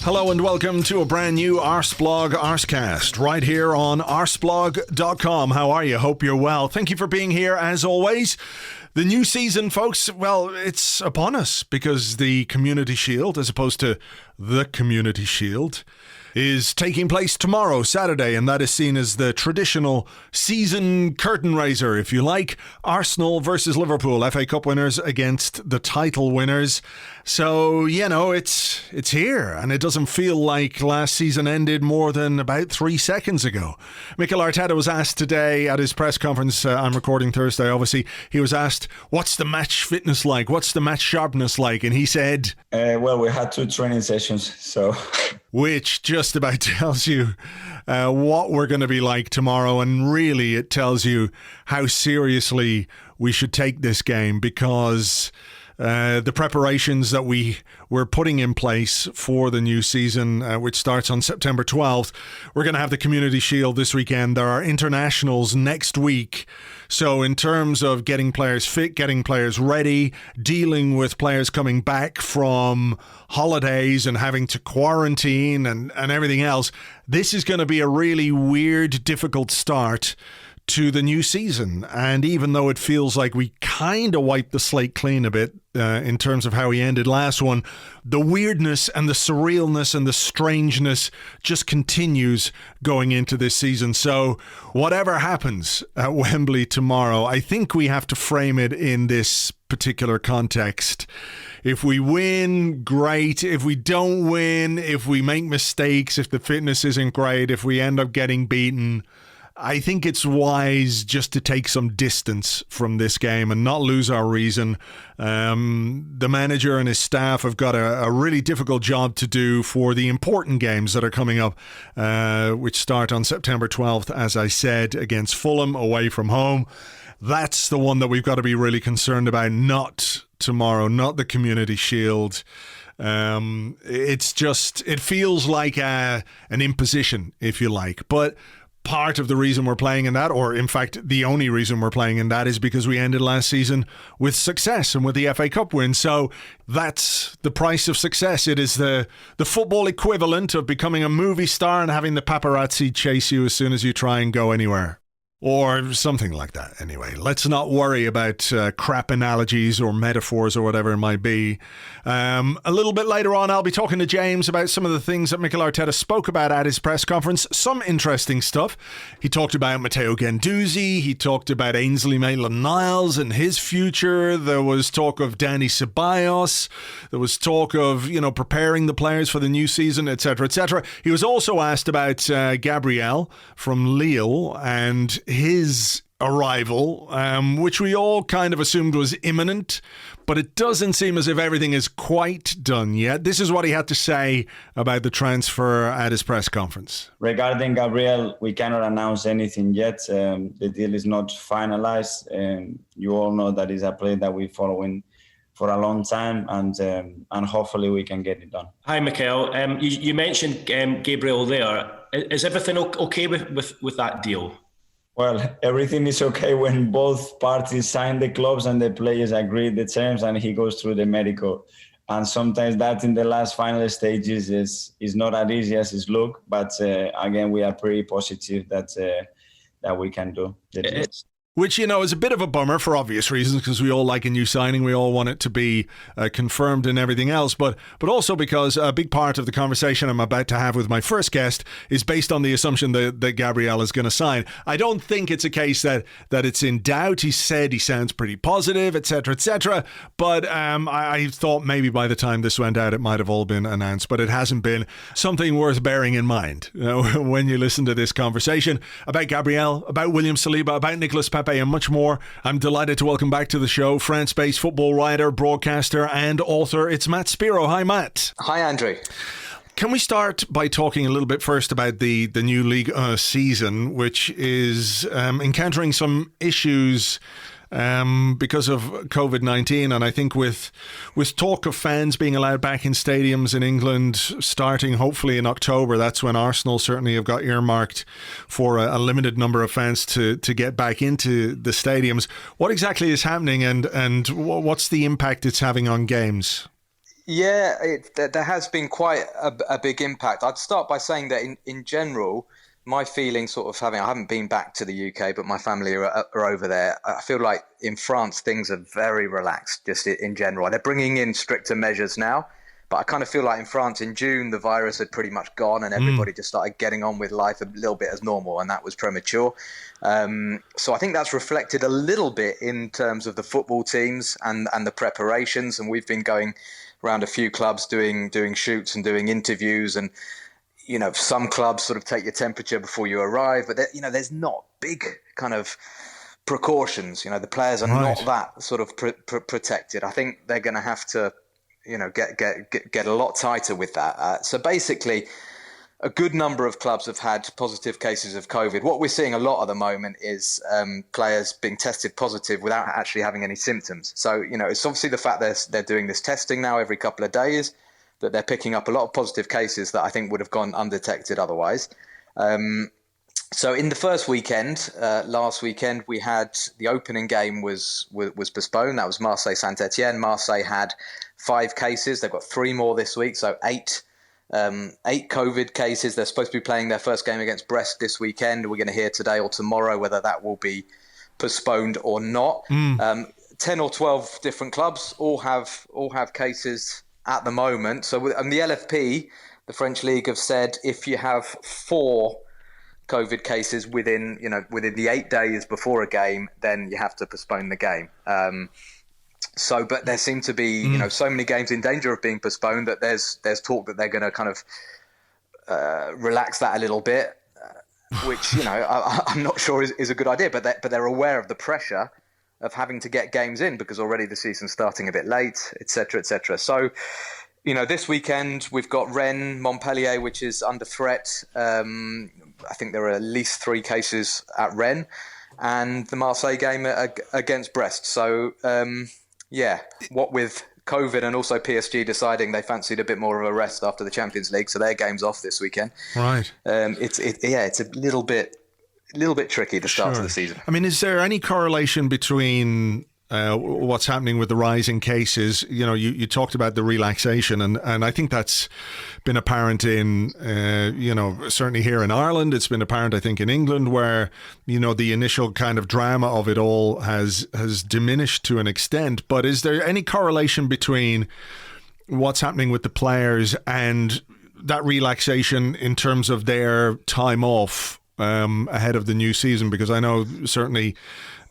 Hello and welcome to a brand new Arseblog Arsecast right here on arseblog.com. How are you? Hope you're well. Thank you for being here as always. The new season, folks, well, it's upon us because the Community Shield, as opposed to the Community Shield, is taking place tomorrow, Saturday, and that is seen as the traditional season curtain raiser, if you like. Arsenal versus Liverpool, FA Cup winners against the title winners. So, you know, it's here, and it doesn't feel like last season ended more than about 3 seconds ago. Mikel Arteta was asked today at his press conference, I'm recording Thursday, obviously, he was asked, what's the match fitness like? What's the match sharpness like? And he said... well, we had 2 training sessions, so... Which just about tells you what we're going to be like tomorrow. And really, it tells you how seriously we should take this game, because the preparations that we're putting in place for the new season, which starts on September 12th, we're going to have the Community Shield this weekend. There are internationals next week. So in terms of getting players fit, getting players ready, dealing with players coming back from holidays and having to quarantine and everything else, this is going to be a really weird, difficult start to the new season. And even though it feels like we kind of wiped the slate clean a bit in terms of how we ended last one, the weirdness and the surrealness and the strangeness just continues going into this season. So whatever happens at Wembley tomorrow, I think we have to frame it in this particular context. If we win, great. If we don't win, if we make mistakes, if the fitness isn't great, if we end up getting beaten, I think it's wise just to take some distance from this game and not lose our reason. The manager and his staff have got a really difficult job to do for the important games that are coming up, which start on September 12th, as I said, against Fulham away from home. That's the one that we've got to be really concerned about, not tomorrow, not the Community Shield. It feels like an imposition, if you like, but part of the reason we're playing in that, or in fact the only reason we're playing in that, is because we ended last season with success and with the FA Cup win. So that's the price of success. It is the football equivalent of becoming a movie star and having the paparazzi chase you as soon as you try and go anywhere. Or something like that. Anyway, let's not worry about crap analogies or metaphors or whatever it might be. A little bit later on, I'll be talking to James about some of the things that Mikel Arteta spoke about at his press conference. Some interesting stuff. He talked about Matteo Guendouzi. He talked about Ainsley Maitland-Niles and his future. There was talk of Dani Ceballos. There was talk of, preparing the players for the new season, etc., etc. He was also asked about Gabriel from Lille and his arrival, which we all kind of assumed was imminent, but it doesn't seem as if everything is quite done yet. This is what he had to say about the transfer at his press conference. Regarding Gabriel, we cannot announce anything yet. The deal is not finalized. You all know that is a player that we're following for a long time, and hopefully we can get it done. Hi, Mikel. You mentioned Gabriel there. Is everything okay with that deal? Well, everything is okay when both parties sign the clubs and the players agree the terms and he goes through the medical. And sometimes that in the last final stages is not as easy as it looks. But again, we are pretty positive that we can do the Which, is a bit of a bummer for obvious reasons, because we all like a new signing. We all want it to be confirmed and everything else. But also because a big part of the conversation I'm about to have with my first guest is based on the assumption that Gabriel is going to sign. I don't think it's a case that it's in doubt. He said he sounds pretty positive, etc., etc. But I thought maybe by the time this went out, it might have all been announced. But it hasn't been. Something worth bearing in mind when you listen to this conversation about Gabriel, about William Saliba, about Nicolas Pepe, and much more. I'm delighted to welcome back to the show France-based football writer, broadcaster and author. It's Matt Spiro. Hi, Matt. Hi, Andrew. Can we start by talking a little bit first about the new Ligue season, which is encountering some issues because of COVID-19, and I think with talk of fans being allowed back in stadiums in England starting hopefully in October, that's when Arsenal certainly have got earmarked for a limited number of fans to get back into the stadiums. What exactly is happening, and what's the impact it's having on games? Yeah, there has been quite a big impact. I'd start by saying that in general, my feeling I haven't been back to the UK, but my family are over there. I feel like in France, things are very relaxed just in general. They're bringing in stricter measures now, but I kind of feel like in France in June, the virus had pretty much gone and everybody just started getting on with life a little bit as normal, and that was premature. So I think that's reflected a little bit in terms of the football teams and the preparations, and we've been going around a few clubs doing shoots and doing interviews, and some clubs sort of take your temperature before you arrive, but there's not big kind of precautions. The players are not that sort of protected. I think they're going to have to get a lot tighter with that. So basically, a good number of clubs have had positive cases of COVID. What we're seeing a lot at the moment is players being tested positive without actually having any symptoms. So, it's obviously the fact they're doing this testing now every couple of days, that they're picking up a lot of positive cases that I think would have gone undetected otherwise. So in the first weekend, last weekend, we had the opening game was postponed. That was Marseille-Saint-Etienne. Marseille had 5 cases. They've got 3 more this week, so 8 COVID cases. They're supposed to be playing their first game against Brest this weekend. We're going to hear today or tomorrow whether that will be postponed or not. 10 or 12 different clubs all have cases at the moment. So the LFP, the French League, have said if you have 4 COVID cases within the 8 days before a game, then you have to postpone the game. But there seem to be so many games in danger of being postponed that there's talk that they're going to kind of relax that a little bit, which I'm not sure is a good idea. But they're aware of the pressure of having to get games in because already the season's starting a bit late, etc., etc. So, this weekend we've got Rennes, Montpellier, which is under threat. I think there are at least 3 cases at Rennes, and the Marseille game against Brest. So, what with COVID and also PSG deciding they fancied a bit more of a rest after the Champions League, so their game's off this weekend. Right. It's a little bit tricky the start of the season. I mean, is there any correlation between what's happening with the rise in cases? You talked about the relaxation, and I think that's been apparent in, certainly here in Ireland. It's been apparent, I think, in England, where, the initial kind of drama of it all has diminished to an extent. But is there any correlation between what's happening with the players and that relaxation in terms of their time off ahead of the new season? Because I know certainly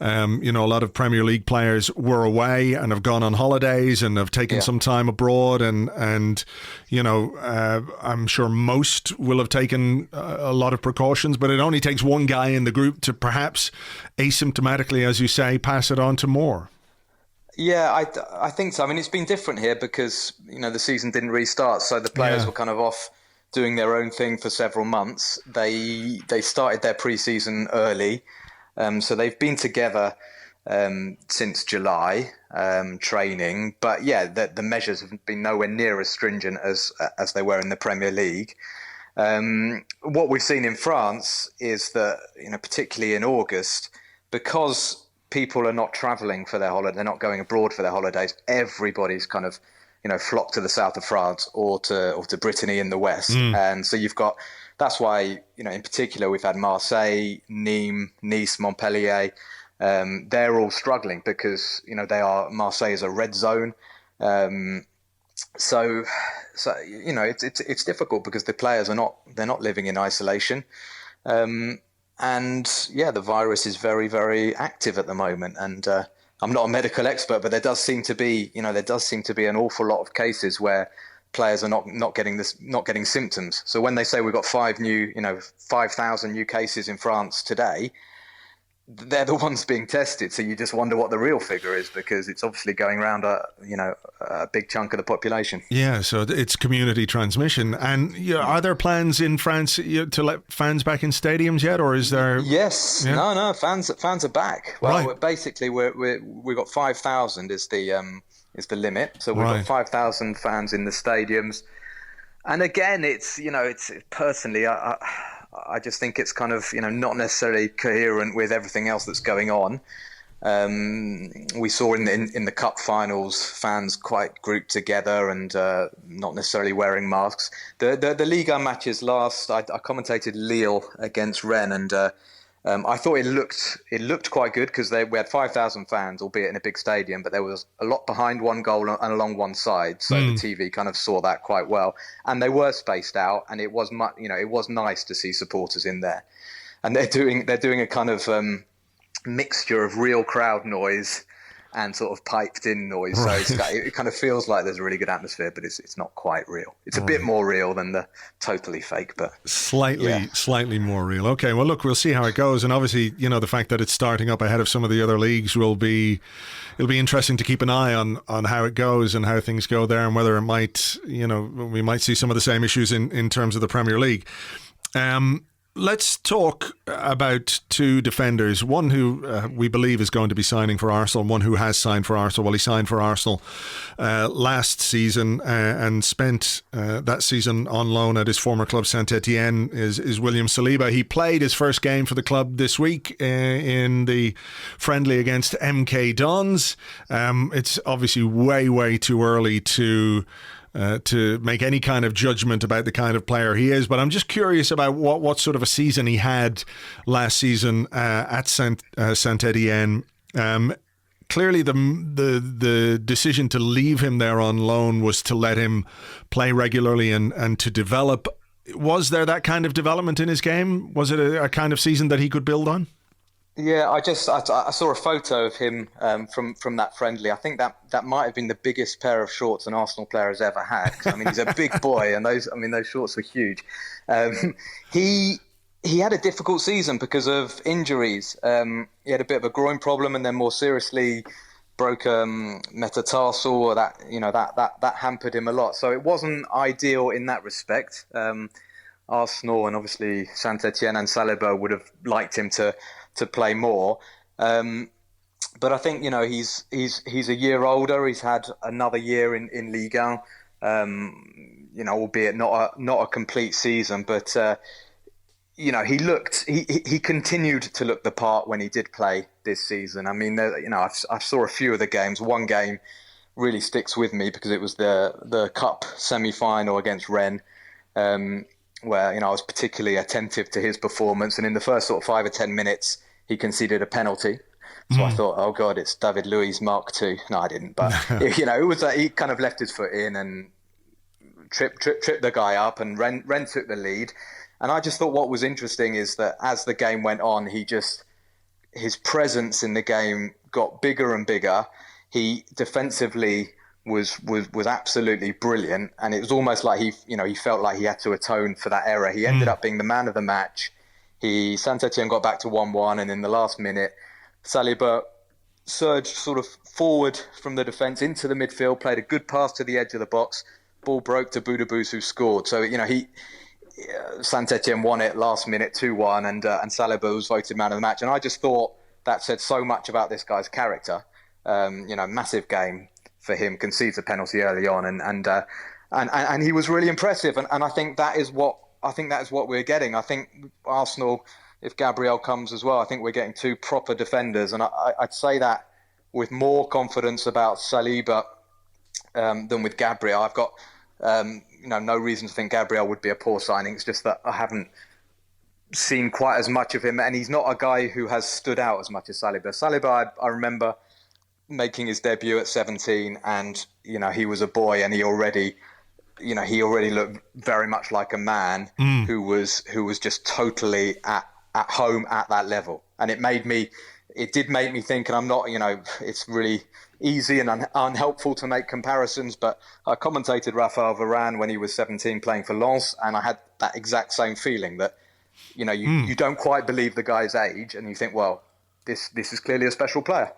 a lot of Premier League players were away and have gone on holidays and have taken some time abroad, and I'm sure most will have taken a lot of precautions, but it only takes one guy in the group to perhaps asymptomatically, as you say, pass it on to more. Yeah, I think so. I mean, it's been different here because the season didn't restart, so the players were kind of off doing their own thing for several months. They started their pre-season early, so they've been together since July, training. But the measures have been nowhere near as stringent as they were in the Premier League. What we've seen in France is that, particularly in August, because people are not travelling for their holiday, they're not going abroad for their holidays, everybody's kind of flock to the south of France or to Brittany in the west. And so that's why, in particular, we've had Marseille, Nîmes, Nice, Montpellier. They're all struggling because, Marseille is a red zone. So it's difficult because the players they're not living in isolation. The virus is very, very active at the moment. And, I'm not a medical expert, but there does seem to be an awful lot of cases where players are not getting symptoms. So when they say we've got 5,000 new cases in France today, they're the ones being tested. So you just wonder what the real figure is, because it's obviously going around a big chunk of the population. Yeah, so it's community transmission. And are there plans in France to let fans back in stadiums yet, or is there? Yes, no, fans are back. Well, basically we've got 5,000 is the limit. So we've got 5,000 fans in the stadiums. And again, it's personally, I just think it's kind of, not necessarily coherent with everything else that's going on. We saw in the cup finals fans quite grouped together and not necessarily wearing masks. The Ligue matches last, I commentated Lille against Rennes, and I thought it looked quite good because we had 5,000 fans, albeit in a big stadium, but there was a lot behind one goal and along one side, so the TV kind of saw that quite well, and they were spaced out, and it was it was nice to see supporters in there, and they're doing a kind of mixture of real crowd noise and sort of piped in noise. So it kind of feels like there's a really good atmosphere, but it's not quite real. It's a bit more real than the totally fake, but slightly more real. Okay, well, look, we'll see how it goes. And obviously, the fact that it's starting up ahead of some of the other leagues it'll be interesting to keep an eye on how it goes and how things go there, and whether it might, we might see some of the same issues in terms of the Premier League. Let's talk about two defenders. One who we believe is going to be signing for Arsenal, one who has signed for Arsenal. Well, he signed for Arsenal last season and spent that season on loan at his former club Saint-Etienne, is William Saliba. He played his first game for the club this week in the friendly against MK Dons. It's obviously way too early to make any kind of judgment about the kind of player he is, but I'm just curious about what sort of a season he had last season at Saint-Etienne. Clearly, the decision to leave him there on loan was to let him play regularly and to develop. Was there that kind of development in his game? Was it a kind of season that he could build on? Yeah, I saw a photo of him from that friendly. I think that might have been the biggest pair of shorts an Arsenal player has ever had. I mean, he's a big boy, and those shorts were huge. He had a difficult season because of injuries. He had a bit of a groin problem, and then more seriously broke metatarsal. That hampered him a lot. So it wasn't ideal in that respect. Arsenal and obviously Saint-Etienne and Saliba would have liked him to play more, but I think he's a year older. He's had another year in Ligue 1, albeit not a complete season. But he continued to look the part when he did play this season. I mean, I saw a few of the games. One game really sticks with me because it was the cup semi-final against Rennes. Where I was particularly attentive to his performance, and in the first sort of 5 or 10 minutes, he conceded a penalty. So I thought, oh God, it's David Luiz Mark II. No, I didn't, but it was he kind of left his foot in and tripped the guy up, and Rennes took the lead. And I just thought what was interesting is that as the game went on, his presence in the game got bigger and bigger. He defensively was absolutely brilliant, and it was almost like he felt like he had to atone for that error. He ended up being the man of the match. Saint-Etienne got back to 1-1, and in the last minute, Saliba surged sort of forward from the defence into the midfield, played a good pass to the edge of the box, ball broke to Boudebouz, who scored. So Saint-Etienne won it last minute 2-1, and Saliba was voted man of the match. And I just thought that said so much about this guy's character. Massive game for him, concedes a penalty early on, and he was really impressive, and I think that is what we're getting. I think Arsenal, if Gabriel comes as well, I think we're getting two proper defenders, and I'd say that with more confidence about Saliba than with Gabriel. I've got no reason to think Gabriel would be a poor signing. It's just that I haven't seen quite as much of him, and he's not a guy who has stood out as much as Saliba. Saliba, I remember making his debut at 17, and he was a boy, and he already looked very much like a man who was just totally at home at that level. And it did make me think, and I'm not, it's really easy and unhelpful to make comparisons, but I commentated Raphael Varane when he was 17 playing for Lens, and I had that exact same feeling that you don't quite believe the guy's age, and you think, well, this is clearly a special player.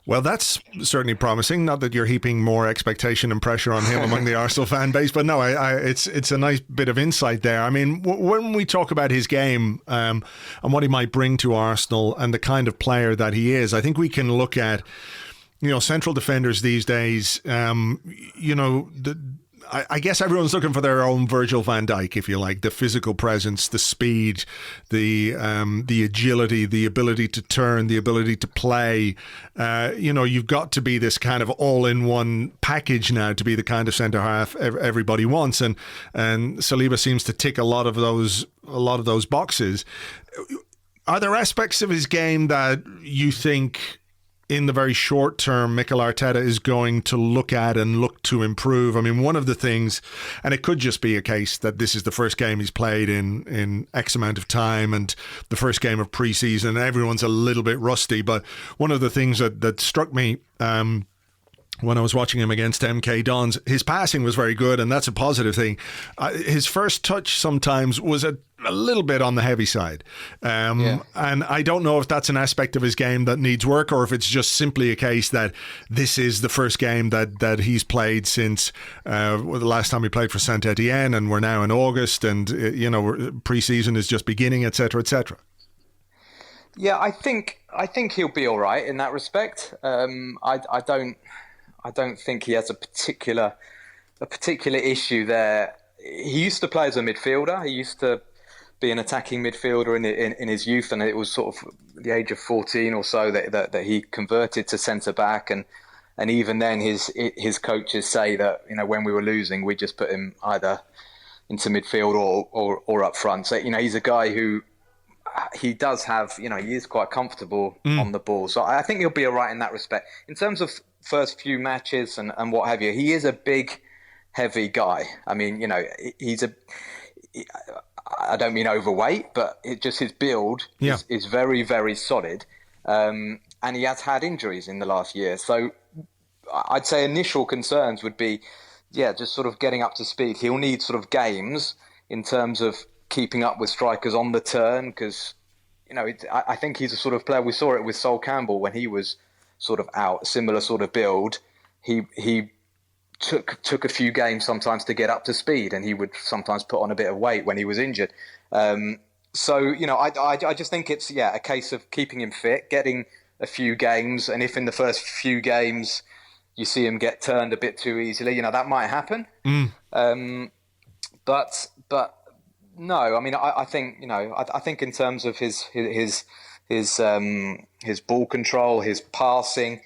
Well, that's certainly promising. Not that you're heaping more expectation and pressure on him among the Arsenal fan base, but no, it's a nice bit of insight there. I mean, when we talk about his game and what he might bring to Arsenal and the kind of player that he is, I think we can look at, central defenders these days. I guess everyone's looking for their own Virgil van Dijk, if you like, the physical presence, the speed, the agility, the ability to turn, the ability to play. You've got to be this kind of all-in-one package now to be the kind of centre-half everybody wants. And Saliba seems to tick a lot of those boxes. Are there aspects of his game that you think, in the very short term, Mikel Arteta is going to look at and look to improve? I mean, one of the things, and it could just be a case that this is the first game he's played in X amount of time and the first game of pre-season, and everyone's a little bit rusty, but one of the things that struck me when I was watching him against MK Dons, his passing was very good, and that's a positive thing. His first touch sometimes was a little bit on the heavy side. And I don't know if that's an aspect of his game that needs work, or if it's just simply a case that this is the first game that he's played since the last time he played for Saint Etienne, and we're now in August, and pre-season is just beginning, etc., etc. Yeah, I think he'll be all right in that respect. I don't think he has a particular issue there. He used to play as a midfielder. He used to be an attacking midfielder in his youth, and it was sort of the age of 14 or so that he converted to centre back, and even then his coaches say that when we were losing, we just put him either into midfield or up front. So he's a guy who he does have he is quite comfortable on the ball. So I think he'll be all right in that respect. In terms of first few matches and what have you, he is a big, heavy guy. I mean, I don't mean overweight, but just his build is very, very solid. And he has had injuries in the last year. So I'd say initial concerns would be, just sort of getting up to speed. He'll need sort of games in terms of keeping up with strikers on the turn, because, I think he's a sort of player. We saw it with Sol Campbell when he was sort of out, similar sort of build. He took a few games sometimes to get up to speed, and he would sometimes put on a bit of weight when he was injured. I just think it's a case of keeping him fit, getting a few games, and if in the first few games you see him get turned a bit too easily, that might happen. But no, I mean, I think I think in terms of his ball control, his passing,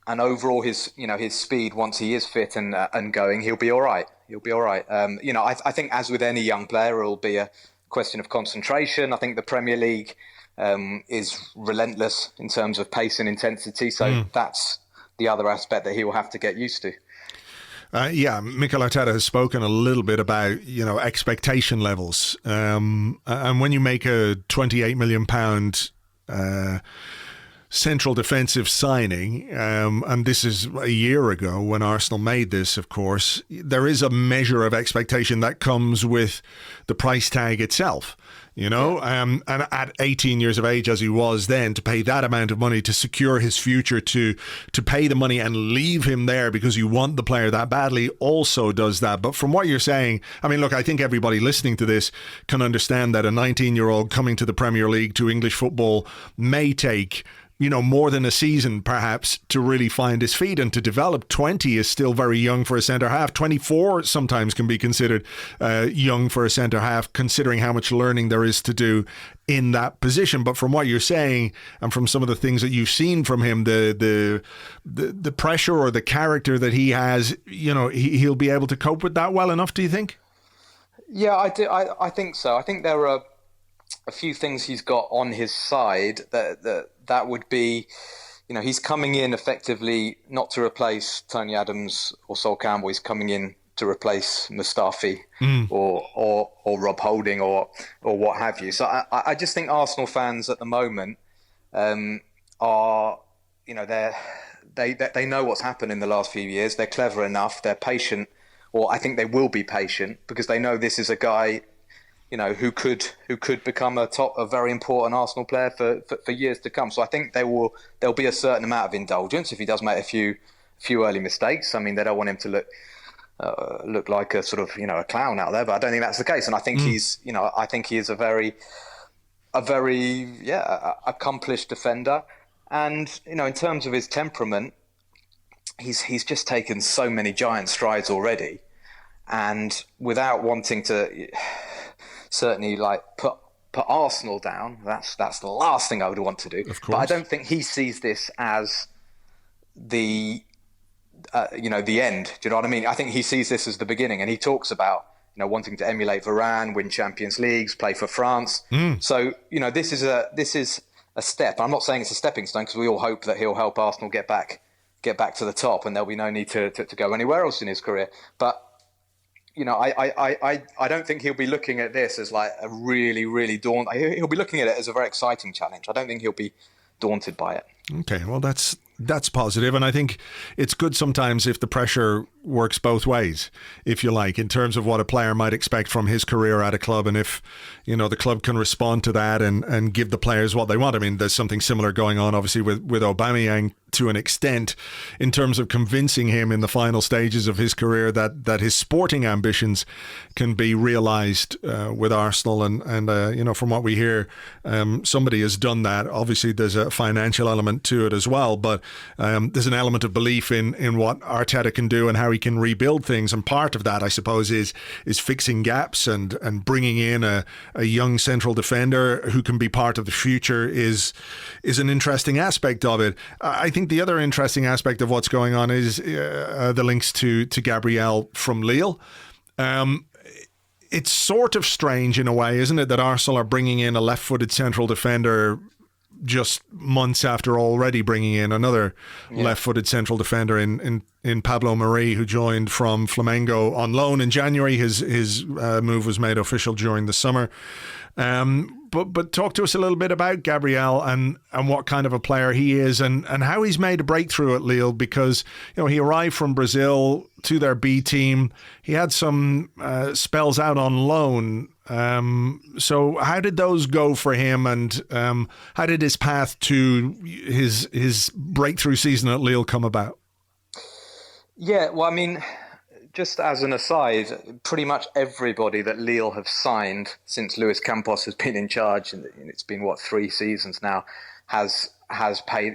and overall his speed, once he is fit and going, he'll be all right. I think, as with any young player, it'll be a question of concentration. I think the Premier League is relentless in terms of pace and intensity, so that's the other aspect that he will have to get used to. Mikel Arteta has spoken a little bit about expectation levels, and when you make a £28 million central defensive signing, and this is a year ago when Arsenal made this, of course, there is a measure of expectation that comes with the price tag itself. And at 18 years of age, as he was then, to pay that amount of money to secure his future, to pay the money and leave him there because you want the player that badly, also does that. But from what you're saying, I mean, look, I think everybody listening to this can understand that a 19-year-old coming to the Premier League, to English football, may take more than a season perhaps to really find his feet and to develop. 20 is still very young for a centre-half. 24 sometimes can be considered young for a centre-half, considering how much learning there is to do in that position. But from what you're saying, and from some of the things that you've seen from him, the pressure or the character that he has, he'll be able to cope with that well enough, do you think? Yeah, I do. I think so. I think there are a few things he's got on his side that would be, he's coming in effectively not to replace Tony Adams or Sol Campbell. He's coming in to replace Mustafi or Rob Holding or what have you. So I just think Arsenal fans at the moment are, they know what's happened in the last few years. They're clever enough. They're patient, or I think they will be patient, because they know this is a guy who could become a very important Arsenal player for years to come. So I think there'll be a certain amount of indulgence if he does make a few early mistakes. I mean, they don't want him to look like a sort of a clown out there, but I don't think that's the case. And I think I think he is a very accomplished defender. And in terms of his temperament, he's just taken so many giant strides already. And without wanting to certainly like put Arsenal down, that's the last thing I would want to do. Of course. But I don't think he sees this as the the end. Do you know what I mean? I think he sees this as the beginning, and he talks about wanting to emulate Varane, win Champions Leagues, play for France. So this is a step. I'm not saying it's a stepping stone, because we all hope that he'll help Arsenal get back to the top, and there'll be no need to go anywhere else in his career. But I don't think he'll be looking at this as like a really, really daunting. He'll be looking at it as a very exciting challenge. I don't think he'll be daunted by it. Okay, well, that's positive, and I think it's good sometimes if the pressure works both ways, if you like, in terms of what a player might expect from his career at a club, and if the club can respond to that and give the players what they want. I mean, there's something similar going on obviously with Aubameyang to an extent, in terms of convincing him in the final stages of his career that his sporting ambitions can be realised with Arsenal, and from what we hear, somebody has done that. Obviously there's a financial element to it as well, but there's an element of belief in what Arteta can do and how he can rebuild things, and part of that, I suppose, is fixing gaps and bringing in a young central defender who can be part of the future is an interesting aspect of it. I think the other interesting aspect of what's going on is the links to Gabriel from Lille. It's sort of strange in a way, isn't it, that Arsenal are bringing in a left-footed central defender just months after already bringing in another left-footed central defender in Pablo Mari, who joined from Flamengo on loan in January. His move was made official during the summer. But talk to us a little bit about Gabriel and what kind of a player he is and how he's made a breakthrough at Lille, because he arrived from Brazil to their B team. He had some spells out on loan. So how did those go for him, and how did his path to his breakthrough season at Lille come about? Yeah, well, I mean, just as an aside, pretty much everybody that Lille have signed since Luis Campos has been in charge, and it's been 3 seasons now, has paid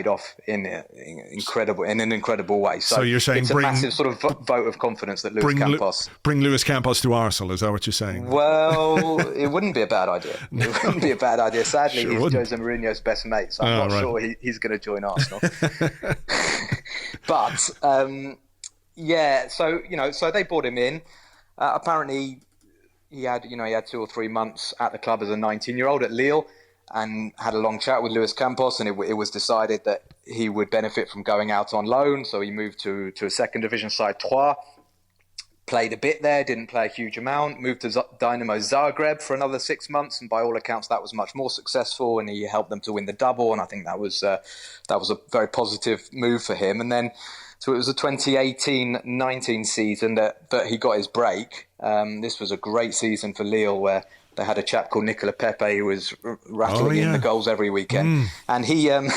off in an incredible way. So you're saying it's a massive sort of vote of confidence that bring Luis Campos to Arsenal. Is that what you're saying? Well, it wouldn't be a bad idea. It wouldn't be a bad idea. Sadly, he's Jose Mourinho's best mate, so I'm not sure he's going to join Arsenal. But so they brought him in. Apparently, he had 2 or 3 months at the club as a 19-year-old at Lille, and had a long chat with Luis Campos, and it was decided that he would benefit from going out on loan. So he moved to a second division side, Troyes, played a bit there, didn't play a huge amount, moved to Dynamo Zagreb for another 6 months, and by all accounts that was much more successful, and he helped them to win the double, and I think that was a very positive move for him. And then so it was the 2018-19 season that he got his break. This was a great season for Lille, where they had a chap called Nicolas Pepe who was rattling in the goals every weekend. And he and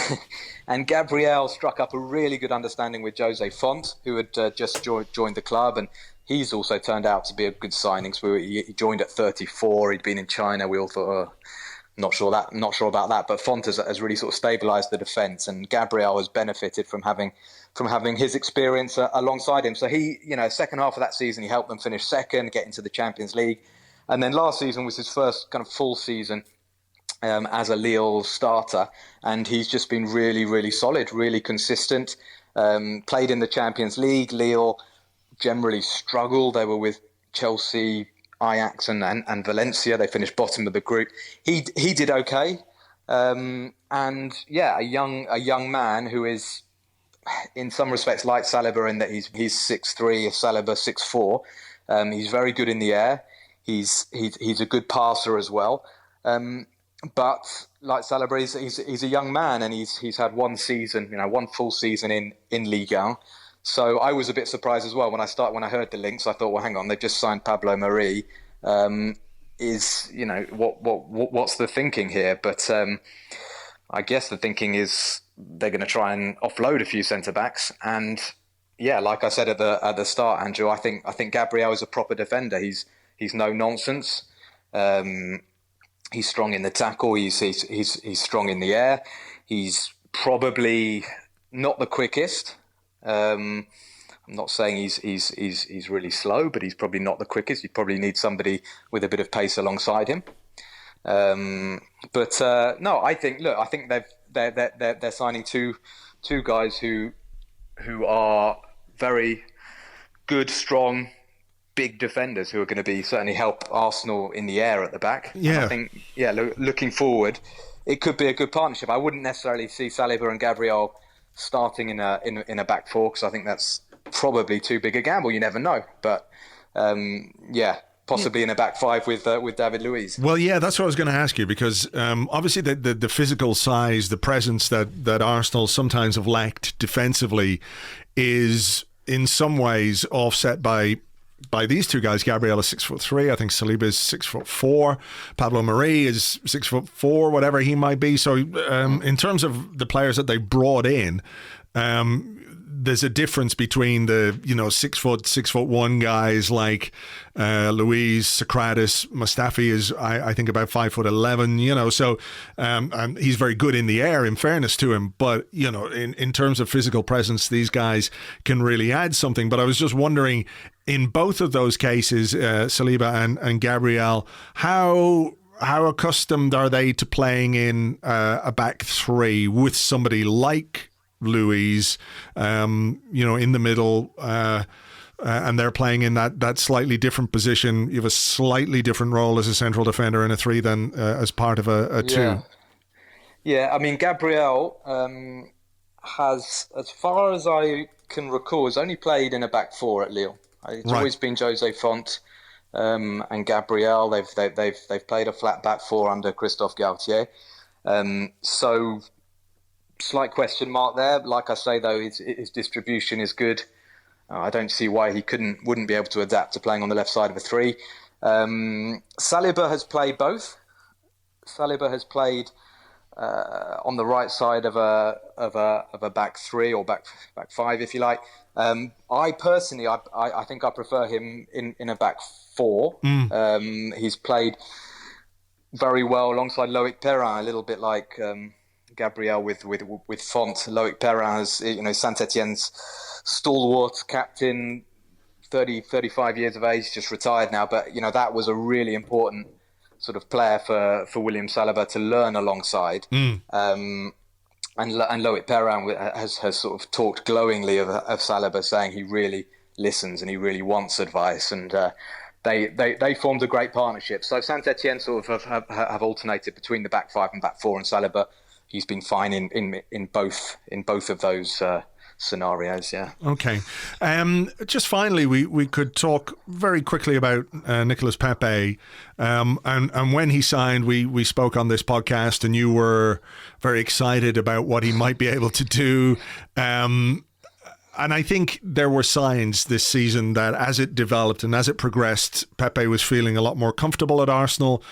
Gabriel struck up a really good understanding with Jose Font, who had just joined the club. And he's also turned out to be a good signing. So he joined at 34. He'd been in China. We all thought, not sure about that. But Font has really sort of stabilised the defence. And Gabriel has benefited from having his experience alongside him. So he, second half of that season, he helped them finish second, get into the Champions League. And then last season was his first kind of full season as a Lille starter. And he's just been really, really solid, really consistent. Played in the Champions League. Lille generally struggled. They were with Chelsea, Ajax and Valencia. They finished bottom of the group. He did okay. A young man who is, in some respects, like Saliba in that he's 6'3", Saliba 6'4". He's very good in the air. He's a good passer as well, but like Saliba, he's a young man, and he's had one season, one full season in Ligue 1. So I was a bit surprised as well when I heard the links. I thought, well, hang on, they just signed Pablo Mari. What's the thinking here? But I guess the thinking is they're going to try and offload a few centre backs. And yeah, like I said at the start, Andrew, I think Gabriel is a proper defender. He's no nonsense. He's strong in the tackle. He's strong in the air. He's probably not the quickest. I'm not saying he's really slow, but he's probably not the quickest. You probably need somebody with a bit of pace alongside him. No, I think they're signing two guys who are very good, strong, big defenders who are going to be certainly help Arsenal in the air at the back. Yeah, and I think looking forward, it could be a good partnership. I wouldn't necessarily see Saliba and Gabriel starting in a back four, because I think that's probably too big a gamble. You never know, but possibly in a back five with David Luiz. Well, yeah, that's what I was going to ask you, because obviously the physical size, the presence that Arsenal sometimes have lacked defensively is in some ways offset by these two guys. Gabriel is 6'3". I think Saliba is 6'4". Pablo Mari is 6'4", whatever he might be. So in terms of the players that they brought in, there's a difference between the 6'1" guys like Luiz, Socrates. Mustafi is I think about 5'11". So and he's very good in the air, in fairness to him. But in terms of physical presence, these guys can really add something. But I was just wondering, in both of those cases, Saliba and Gabriel, how accustomed are they to playing in a back three with somebody like Luiz, in the middle, and they're playing in that slightly different position? You have a slightly different role as a central defender in a three than as part of a two. Yeah, I mean, Gabriel has, as far as I can recall, has only played in a back four at Lille. It's always been Jose Font and Gabriel. They've played a flat back four under Christophe Galtier. So slight question mark there. Like I say, though, his distribution is good. I don't see why he wouldn't be able to adapt to playing on the left side of a three. Saliba has played both. Saliba has played on the right side of a back three or back five, if you like. I personally, I think I prefer him in a back four. He's played very well alongside Loic Perrin, a little bit like Gabriel with Font. Loic Perrin is, Saint-Etienne's stalwart captain, 35 years of age, just retired now. But that was a really important sort of player for William Saliba to learn alongside. And Loic Perrin has sort of talked glowingly of Saliba, saying he really listens and he really wants advice. And they formed a great partnership. So Saint-Etienne sort of have alternated between the back five and back four, and Saliba, he's been fine in both of those scenarios. Yeah. Okay. Just finally, we could talk very quickly about Nicolas Pepe. And when he signed, we spoke on this podcast, and you were very excited about what he might be able to do. And I think there were signs this season that as it developed and as it progressed, Pepe was feeling a lot more comfortable at Arsenal.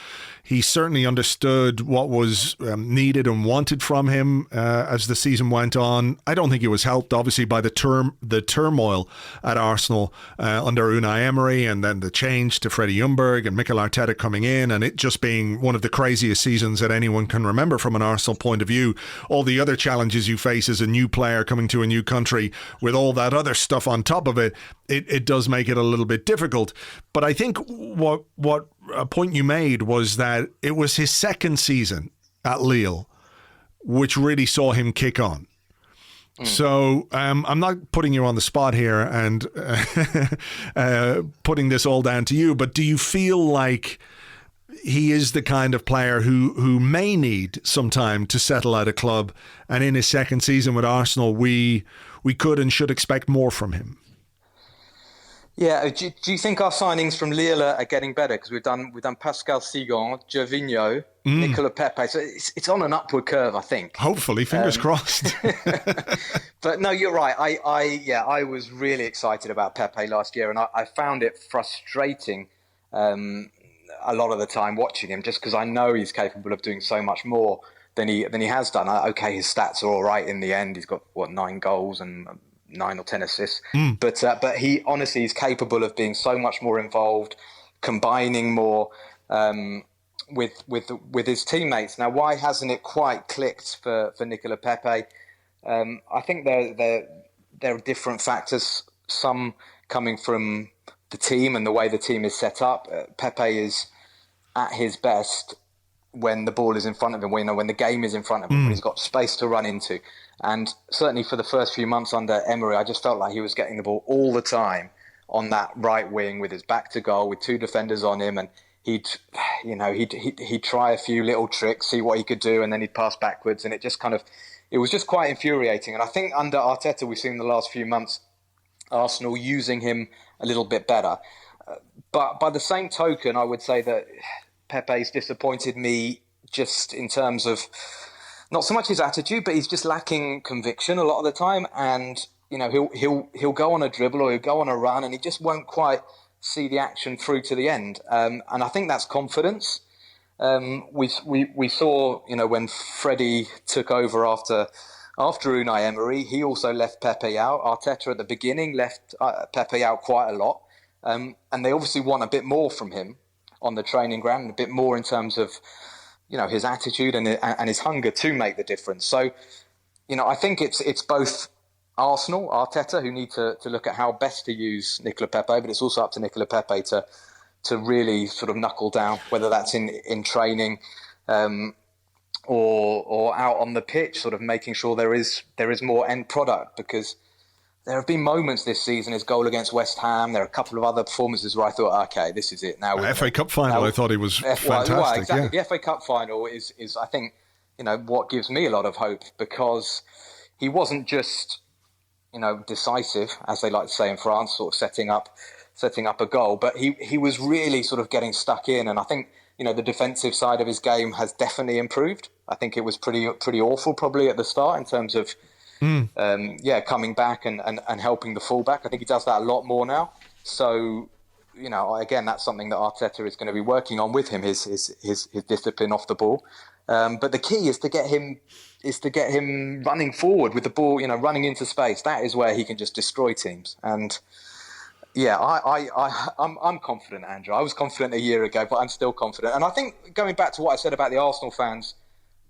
He certainly understood what was needed and wanted from him as the season went on. I don't think he was helped, obviously, by the turmoil at Arsenal under Unai Emery, and then the change to Freddie Ljungberg and Mikel Arteta coming in, and it just being one of the craziest seasons that anyone can remember from an Arsenal point of view. All the other challenges you face as a new player coming to a new country with all that other stuff on top of it, it does make it a little bit difficult. But I think what a point you made was that it was his second season at Lille which really saw him kick on. So I'm not putting you on the spot here and putting this all down to you, but do you feel like he is the kind of player who may need some time to settle at a club, and in his second season with Arsenal we could and should expect more from him? Yeah, do you think our signings from Lille are getting better? Because we've done Pascal Sigon, Gervinho, Nicolas Pepe. So it's on an upward curve, I think. Hopefully, fingers crossed. But no, you're right. I was really excited about Pepe last year, and I found it frustrating a lot of the time watching him, just because I know he's capable of doing so much more than he has done. Okay, his stats are all right in the end. He's got 9 goals and 9 or 10 assists, but he honestly is capable of being so much more involved, combining more with his teammates. Now, why hasn't it quite clicked for Nicolas Pepe? I think there are different factors. some coming from the team and the way the team is set up. Pepe is at his best when the ball is in front of him, when the game is in front of him, when he's got space to run into. And certainly for the first few months under Emery, I just felt like he was getting the ball all the time on that right wing with his back to goal, with two defenders on him, and he'd try a few little tricks, see what he could do, and then he'd pass backwards, and it was just quite infuriating. And I think under Arteta, we've seen in the last few months Arsenal using him a little bit better. But by the same token, I would say that Pepe's disappointed me just in terms of not so much his attitude, but he's just lacking conviction a lot of the time. And he'll go on a dribble or he'll go on a run, and he just won't quite see the action through to the end. And I think that's confidence. We saw when Freddie took over after Unai Emery, he also left Pepe out. Arteta at the beginning left Pepe out quite a lot, and they obviously want a bit more from him on the training ground, a bit more in terms of his attitude and his hunger to make the difference. So I think it's both Arsenal, Arteta, who need to look at how best to use Nicolas Pepe, but it's also up to Nicolas Pepe to really sort of knuckle down, whether that's in training or out on the pitch, sort of making sure there is more end product, because there have been moments this season, his goal against West Ham, there are a couple of other performances where I thought, okay, this is it. Now FA Cup final, I thought he was fantastic. Well, exactly. Yeah. The FA Cup final is I think, what gives me a lot of hope, because he wasn't just, decisive, as they like to say in France, sort of setting up a goal, but he was really sort of getting stuck in. And I think, the defensive side of his game has definitely improved. I think it was pretty awful probably at the start in terms of coming back and helping the fullback. I think he does that a lot more now. So, again, that's something that Arteta is going to be working on with him, his discipline off the ball. But the key is to get him running forward with the ball, running into space. That is where he can just destroy teams. And yeah, I'm confident, Andrew. I was confident a year ago, but I'm still confident. And I think going back to what I said about the Arsenal fans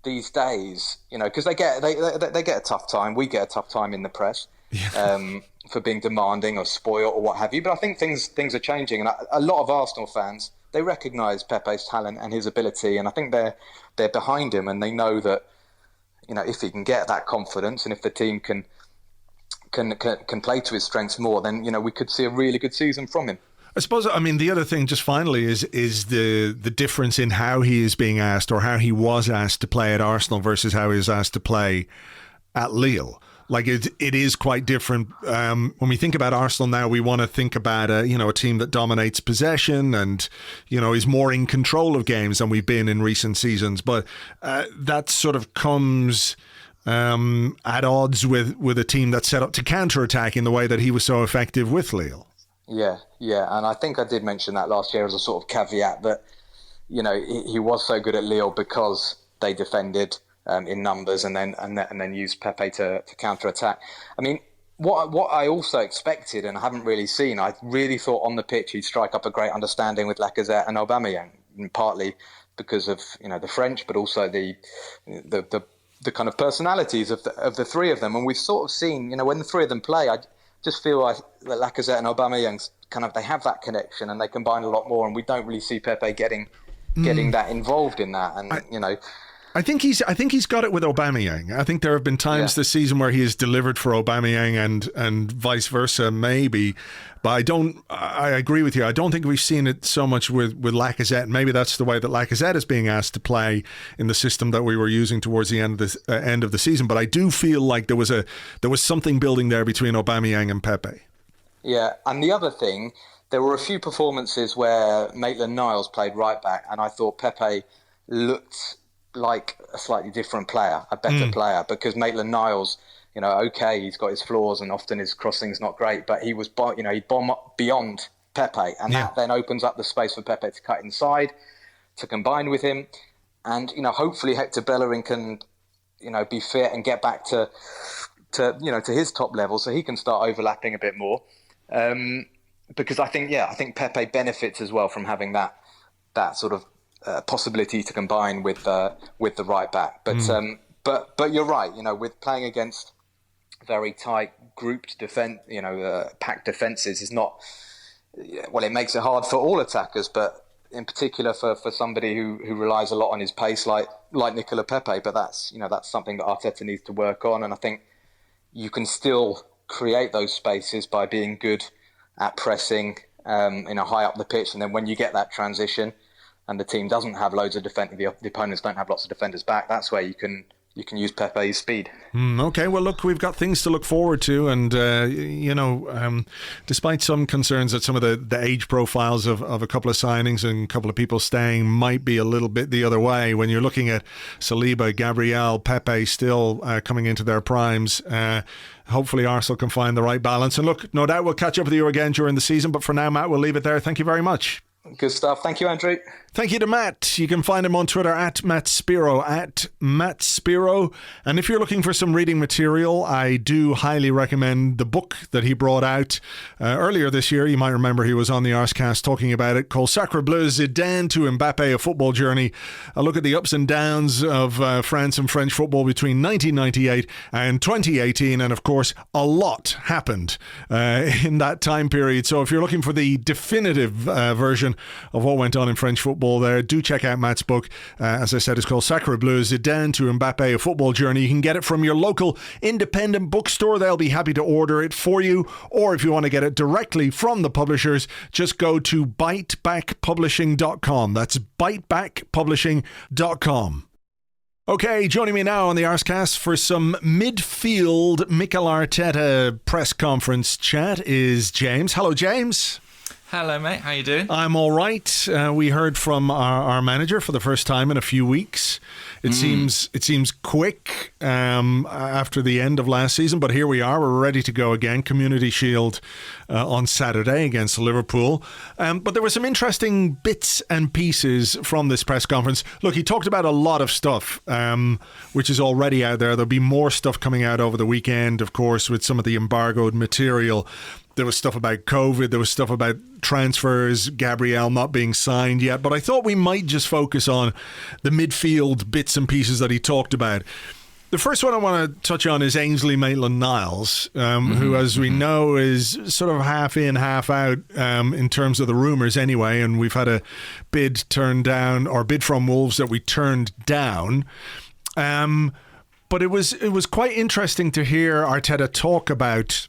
these days, because they get a tough time. We get a tough time in the press for being demanding or spoiled or what have you. But I think things are changing, and a lot of Arsenal fans, they recognise Pepe's talent and his ability, and I think they're behind him, and they know that if he can get that confidence, and if the team can play to his strengths more, then we could see a really good season from him. I suppose, the other thing just finally is the difference in how he is being asked, or how he was asked to play at Arsenal versus how he was asked to play at Lille. Like it is quite different. When we think about Arsenal now, we want to think about a team that dominates possession and is more in control of games than we've been in recent seasons. But that sort of comes at odds with a team that's set up to counter-attack in the way that he was so effective with Lille. Yeah, and I think I did mention that last year as a sort of caveat that he was so good at Lille because they defended in numbers and then used Pepe to counter-attack. What I also expected and I haven't really seen, I really thought on the pitch he'd strike up a great understanding with Lacazette and Aubameyang, partly because of the French, but also the kind of personalities of the three of them. And we've sort of seen, when the three of them play, I just feel like that Lacazette and Aubameyang they have that connection and they combine a lot more, and we don't really see Pepe getting that involved in that. And I think he's got it with Aubameyang. I think there have been times this season where he has delivered for Aubameyang and vice versa, maybe. But I agree with you. I don't think we've seen it so much with Lacazette. Maybe that's the way that Lacazette is being asked to play in the system that we were using towards the end of the season. But I do feel like there was something building there between Aubameyang and Pepe. Yeah, and the other thing, there were a few performances where Maitland-Niles played right back, and I thought Pepe looked like a slightly different player, a better player, because Maitland-Niles, he's got his flaws and often his crossing's not great, but he was, he'd bomb up beyond Pepe, and that then opens up the space for Pepe to cut inside, to combine with him, and hopefully Hector Bellerin can, be fit and get back to his top level, so he can start overlapping a bit more, because I think Pepe benefits as well from having that sort of possibility to combine with the right back, but you're right. With playing against very tight grouped defense, packed defenses is not. Well, it makes it hard for all attackers, but in particular for somebody who relies a lot on his pace, like Nicolas Pepe. But that's something that Arteta needs to work on, and I think you can still create those spaces by being good at pressing, high up the pitch, and then when you get that transition and the team doesn't have loads of defenders, the opponents don't have lots of defenders back, that's where you can use Pepe's speed. Okay, well, look, we've got things to look forward to, and despite some concerns that some of the age profiles of a couple of signings and a couple of people staying might be a little bit the other way, when you're looking at Saliba, Gabriel, Pepe still coming into their primes, hopefully Arsenal can find the right balance. And look, no doubt we'll catch up with you again during the season, but for now, Matt, we'll leave it there. Thank you very much. Good stuff. Thank you, Andrew. Thank you to Matt. You can find him on Twitter at Matt Spiro, And if you're looking for some reading material, I do highly recommend the book that he brought out earlier this year. You might remember he was on the Arsecast talking about it, called Sacre Bleu, Zidane to Mbappe, A Football Journey. A look at the ups and downs of France and French football between 1998 and 2018. And of course, a lot happened in that time period. So if you're looking for the definitive version of what went on in French football there, do check out Matt's book. As I said, it's called Sacre Bleu, Zidane to Mbappe, A Football Journey. You can get it from your local independent bookstore. They'll be happy to order it for you. Or if you want to get it directly from the publishers, just go to bitebackpublishing.com. That's bitebackpublishing.com. Okay, joining me now on the Arsecast for some midfield Mikel Arteta press conference chat is James. Hello, James. Hello, mate. How you doing? I'm all right. We heard from our manager for the first time in a few weeks. It seems quick after the end of last season, but here we are. We're ready to go again. Community Shield on Saturday against Liverpool. But there were some interesting bits and pieces from this press conference. Look, he talked about a lot of stuff, which is already out there. There'll be more stuff coming out over the weekend, of course, with some of the embargoed material. There was stuff about COVID. There was stuff about transfers, Gabriel not being signed yet. But I thought we might just focus on the midfield bits and pieces that he talked about. The first one I want to touch on is Ainsley Maitland-Niles, who, as we know, is sort of half in, half out in terms of the rumours anyway. And we've had a bid turned down, or bid from Wolves that we turned down. But it was quite interesting to hear Arteta talk about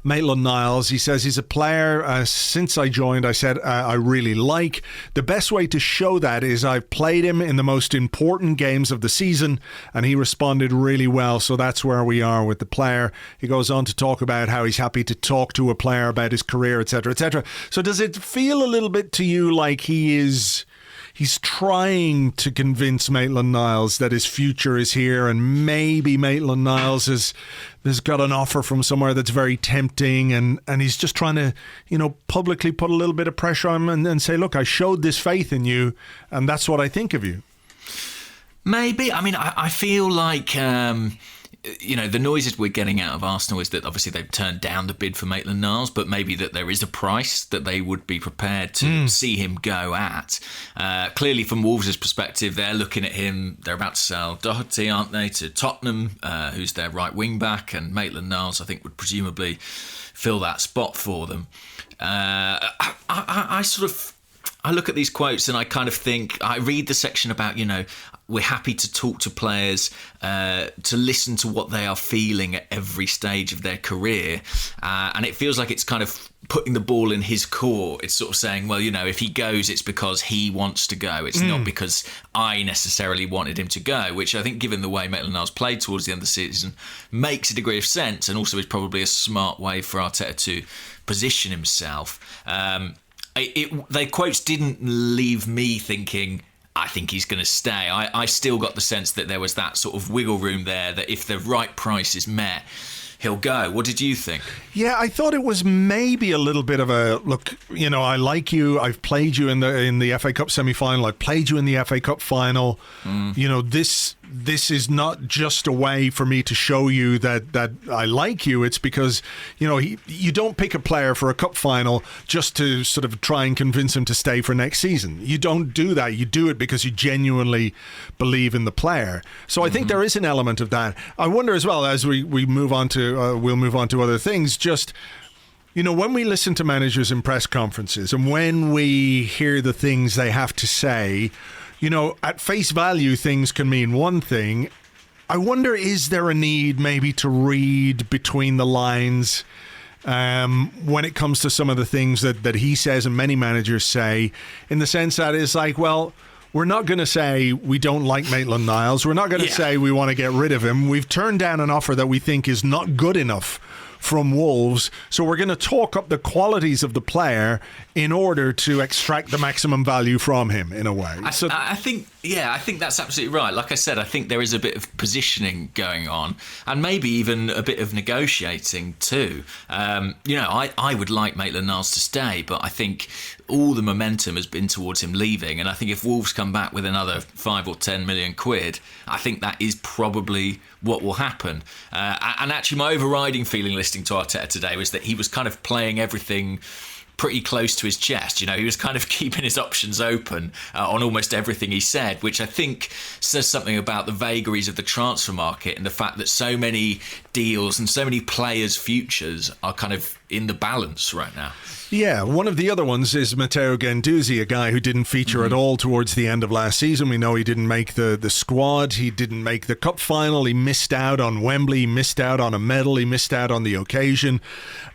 Maitland-Niles. He says he's a player since I joined, I said I really like. The best way to show that is I've played him in the most important games of the season and he responded really well. So that's where we are with the player. He goes on to talk about how he's happy to talk to a player about his career, etc., etc. So does it feel a little bit to you like he's trying to convince Maitland-Niles that his future is here, and maybe Maitland-Niles has got an offer from somewhere that's very tempting, and he's just trying to, publicly put a little bit of pressure on him and say, look, I showed this faith in you, and that's what I think of you. Maybe. I mean, I feel like... the noises we're getting out of Arsenal is that obviously they've turned down the bid for Maitland-Niles, but maybe that there is a price that they would be prepared to see him go at. Clearly, from Wolves' perspective, they're looking at him. They're about to sell Doherty, aren't they, to Tottenham, who's their right wing back, and Maitland-Niles, I think, would presumably fill that spot for them. I look at these quotes and I kind of think, I read the section about, we're happy to talk to players, to listen to what they are feeling at every stage of their career. And it feels like it's kind of putting the ball in his court. It's sort of saying, well, if he goes, it's because he wants to go. It's not because I necessarily wanted him to go, which I think, given the way Maitland-Niles played towards the end of the season, makes a degree of sense, and also is probably a smart way for Arteta to position himself. Their quotes didn't leave me thinking, I think he's going to stay. I still got the sense that there was that sort of wiggle room there, that if the right price is met, he'll go. What did you think? Yeah, I thought it was maybe a little bit of a, look, I like you. I've played you in the FA Cup semi-final. I played you in the FA Cup final. This this is not just a way for me to show you that I like you. It's because, you don't pick a player for a cup final just to sort of try and convince him to stay for next season. You don't do that. You do it because you genuinely believe in the player. So I think there is an element of that. I wonder as well, as we move on to, we'll move on to other things, just... when we listen to managers in press conferences and when we hear the things they have to say, at face value, things can mean one thing. I wonder, is there a need maybe to read between the lines when it comes to some of the things that he says and many managers say, in the sense that it's like, well, we're not going to say we don't like Maitland-Niles. We're not going to say we want to get rid of him. We've turned down an offer that we think is not good enough from Wolves, so we're going to talk up the qualities of the player in order to extract the maximum value from him, in a way. I think that's absolutely right. Like I said, I think there is a bit of positioning going on, and maybe even a bit of negotiating too. I would like Maitland-Niles to stay, but I think all the momentum has been towards him leaving, and I think if Wolves come back with another 5 or 10 million quid, I think that is probably what will happen. And actually, my overriding feeling listening to Arteta today was that he was kind of playing everything pretty close to his chest. He was kind of keeping his options open on almost everything he said, which I think says something about the vagaries of the transfer market and the fact that so many deals and so many players' futures are kind of in the balance right now. Yeah, one of the other ones is Matteo Guendouzi, a guy who didn't feature at all towards the end of last season. We know he didn't make the squad. He didn't make the cup final. He missed out on Wembley. He missed out on a medal. He missed out on the occasion.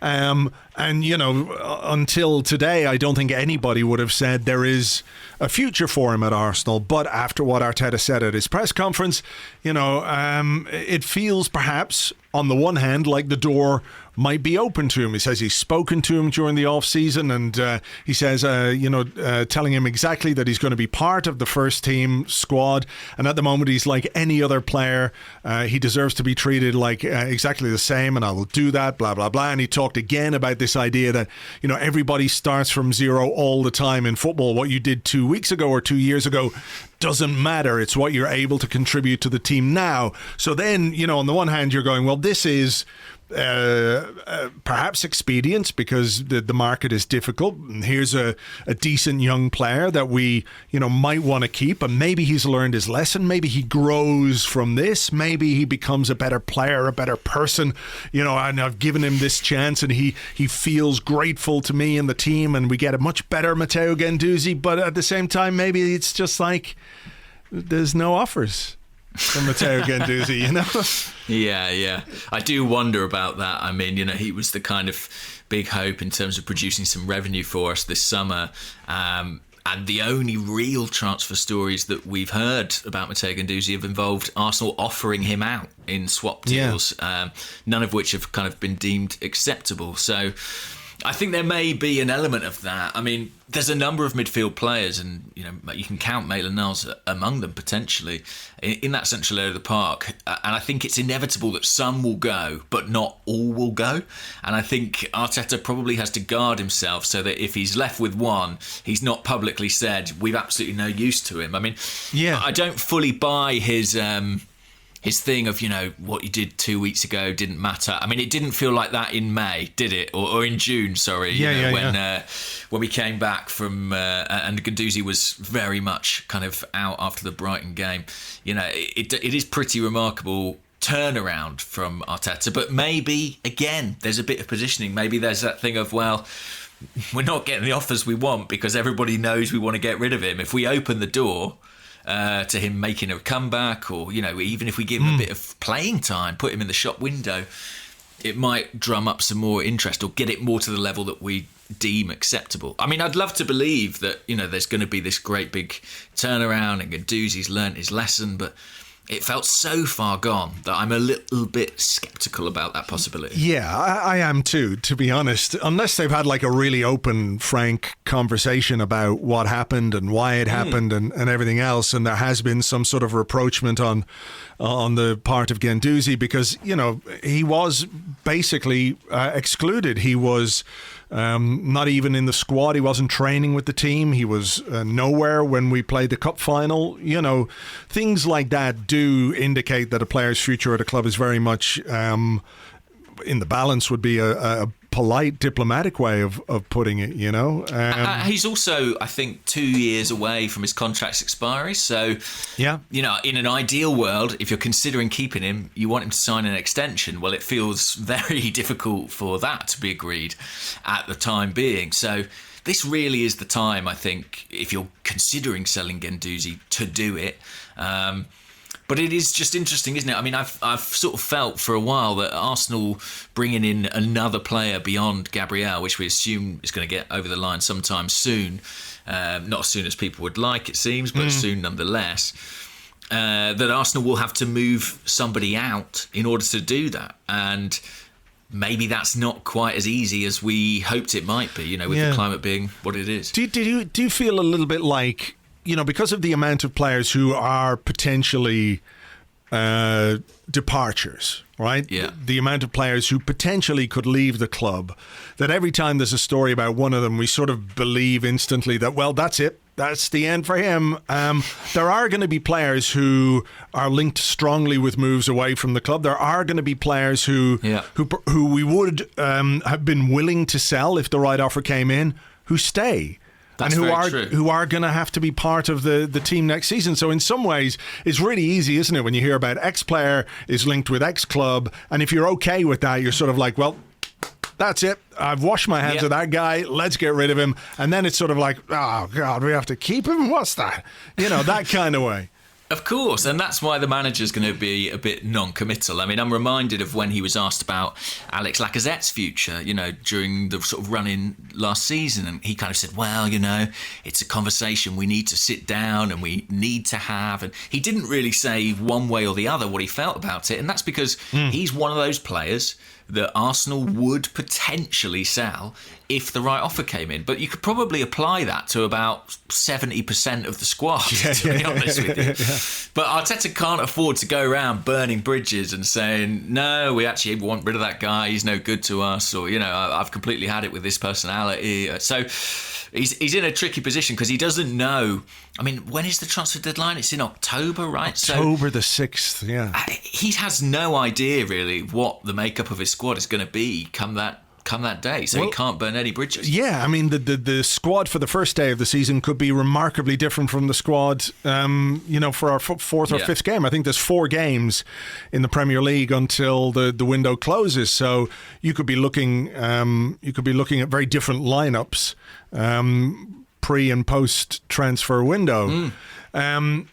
And, until today, I don't think anybody would have said there is a future for him at Arsenal. But after what Arteta said at his press conference, it feels perhaps, on the one hand, like the door might be open to him. He says he's spoken to him during the off-season, and he says, telling him exactly that he's going to be part of the first team squad. And at the moment, he's like any other player. He deserves to be treated like exactly the same, and I will do that, blah, blah, blah. And he talked again about this idea that, everybody starts from zero all the time in football. What you did 2 weeks ago or 2 years ago doesn't matter. It's what you're able to contribute to the team now. So then, on the one hand, you're going, well, this is perhaps expedient because the market is difficult. And here's a decent young player that we, might want to keep. And maybe he's learned his lesson. Maybe he grows from this. Maybe he becomes a better player, a better person. And I've given him this chance and he feels grateful to me and the team. And we get a much better Matteo Guendouzi. But at the same time, maybe it's just like there's no offers from Matteo Guendouzi, Yeah. I do wonder about that. I mean, he was the kind of big hope in terms of producing some revenue for us this summer. And the only real transfer stories that we've heard about Matteo Guendouzi have involved Arsenal offering him out in swap deals, none of which have kind of been deemed acceptable. So I think there may be an element of that. I mean, there's a number of midfield players, and you can count Maitland-Niles among them potentially in that central area of the park. And I think it's inevitable that some will go, but not all will go. And I think Arteta probably has to guard himself so that if he's left with one, he's not publicly said we've absolutely no use to him. I mean, I don't fully buy his thing of, what you did 2 weeks ago didn't matter. I mean, it didn't feel like that in May, did it? Or in June, sorry. When we came back from, and Guendouzi was very much kind of out after the Brighton game. It is pretty remarkable turnaround from Arteta. But maybe, again, there's a bit of positioning. Maybe there's that thing of, well, we're not getting the offers we want because everybody knows we want to get rid of him. If we open the door to him making a comeback, or even if we give him a bit of playing time, put him in the shop window, it might drum up some more interest or get it more to the level that we deem acceptable. I mean, I'd love to believe that there's going to be this great big turnaround and Guendouzi's learnt his lesson, but it felt so far gone that I'm a little bit sceptical about that possibility. Yeah, I am too, to be honest. Unless they've had like a really open, frank conversation about what happened and why it happened and everything else, and there has been some sort of rapprochement on the part of Guendouzi because, he was basically excluded. He was not even in the squad. He wasn't training with the team. He was nowhere when we played the cup final. You know, things like that do indicate that a player's future at a club is very much in the balance, would be a polite, diplomatic way of putting it, you know. He's also, I think, 2 years away from his contract's expiry. So, yeah, you know, in an ideal world, if you're considering keeping him, you want him to sign an extension. Well, it feels very difficult for that to be agreed at the time being. So this really is the time, I think, if you're considering selling Guendouzi, to do it. But it is just interesting, isn't it? I mean, I've sort of felt for a while that Arsenal bringing in another player beyond Gabriel, which we assume is going to get over the line sometime soon, not as soon as people would like, it seems, but soon nonetheless, that Arsenal will have to move somebody out in order to do that. And maybe that's not quite as easy as we hoped it might be, you know, with the climate being what it is. Do you feel a little bit like, you know, because of the amount of players who are potentially departures, right? Yeah. The amount of players who potentially could leave the club, that every time there's a story about one of them, we sort of believe instantly that, well, that's it. That's the end for him. There are going to be players who are linked strongly with moves away from the club. There are going to be players who we would have been willing to sell if the right offer came in, who stay. That's and who are going to have to be part of the team next season. So in some ways, it's really easy, isn't it, when you hear about X player is linked with X club, and if you're okay with that, you're sort of like, well, that's it. I've washed my hands of that guy. Let's get rid of him. And then it's sort of like, oh, God, we have to keep him? What's that? You know, that kind of way. Of course, and that's why the manager's going to be a bit non-committal. I mean, I'm reminded of when he was asked about Alex Lacazette's future, you know, during the sort of run-in last season, and he kind of said, well, you know, it's a conversation we need to sit down and we need to have, and he didn't really say one way or the other what he felt about it, and that's because he's one of those players that Arsenal would potentially sell if the right offer came in. But you could probably apply that to about 70% of the squad, to be honest with you. Yeah. But Arteta can't afford to go around burning bridges and saying, no, we actually want rid of that guy, he's no good to us, or, you know, I've completely had it with this personality. So he's in a tricky position because he doesn't know. I mean, when is the transfer deadline? It's in October, right? October the 6th, yeah. He has no idea, really, what the makeup of his squad is going to be come that day, so he can't burn any bridges. Yeah, I mean, the squad for the first day of the season could be remarkably different from the squad, you know, for our fourth or fifth game. I think there's 4 games in the Premier League until the window closes, so you could be looking at very different lineups pre and post transfer window. And